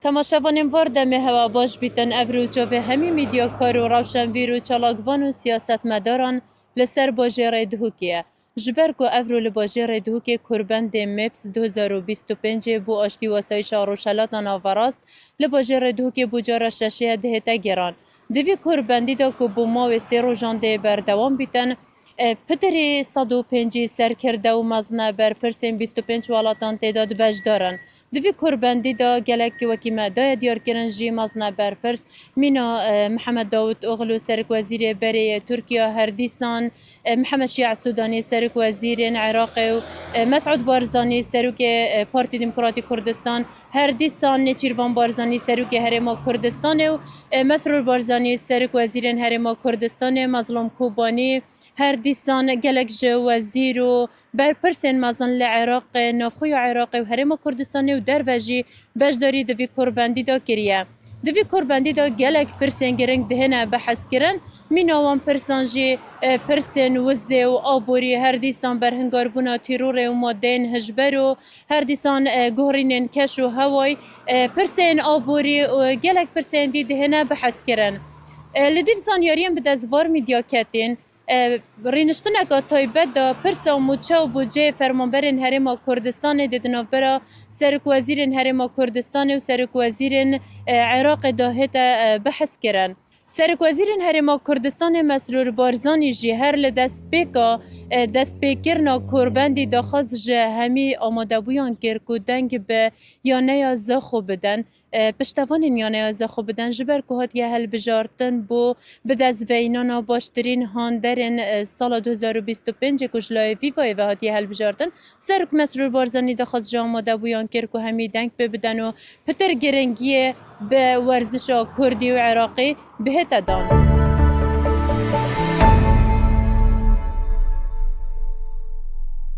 تماشاوانین واردم هوا باش بیتن افروچو و همی میدیاکار و روشنبیر و چالاکوان و سیاست مداران لسر باجر دهوکیه. جبر کو افرو لباجر دهوکی کربند مپس 2025 بو آشتی واسایش آروشلات ناوراست لباجر دهوکی بوجار ششه دهتا گران. دوی کربندی دا که بو ما و سی روژان ده بردوام بیتن پدری 105 سرکرده و مزنه بر پرسین 25 ولاتان تعداد بج دارن. دوی کربندی دا گلک وکی مدای دیار کرن جی مزنه بر پرس مینا محمد داود اغلو سرک وزیر بری ترکیه هردیسان محمد شیع سودانی سرک وزیر عراق و مسعود بارزانی سرک پارتی دموکراتی کردستان هردیسان نچیروان بارزانی سرک هرما کردستان و مسرور بارزانی سرک وزیر هرما کردستان مظلوم کوبانی هر دیسان گلک جو وزیر و بر پرسین مازن لعراق نافخوی عراق و هرم کردستان و دروژی بجداری دوی کربندی دا کریه. دوی کربندی دا گلک پرسین گرنگ دهنه بحث کرن میناوان پرسانجی پرسین وزه و آبوری هر دیسان برهنگار بونا تیرور و مادین هجبر و هر دیسان گهرینن کش و هوای پرسین آبوری و گلک پرسین دی دهنه بحث کرن. لدیف زانیاریم به دزوار میدیا کتین رینشتنه که تایبت دا پرسا موچه و بوجه فرمانبرین هرما کردستان دیدناف برا سرک وزیرین هرما کردستان و سرک وزیرین عراق دا هتا بحث کرن. سرک وزیرین هرما کردستان مسرور بارزانی جی هر لدست پیکا دست پیکرنا کربندی دا خاص جه همی آماده بویان کرکو دنگ به یانه یا زخو بدن پشتوان یانه زخو بدن جبر که هات یه هل بجارتن بو بدز وینانا باشترین هاندرین سال 2025 کجلای ویوای و هات یه هل بجارتن سرک مسرور بارزانی دا خاص جه آماده بویان کرکو همی دنگ بدن و پتر گرنگی به ورزش کردی و عراقی بهت دان.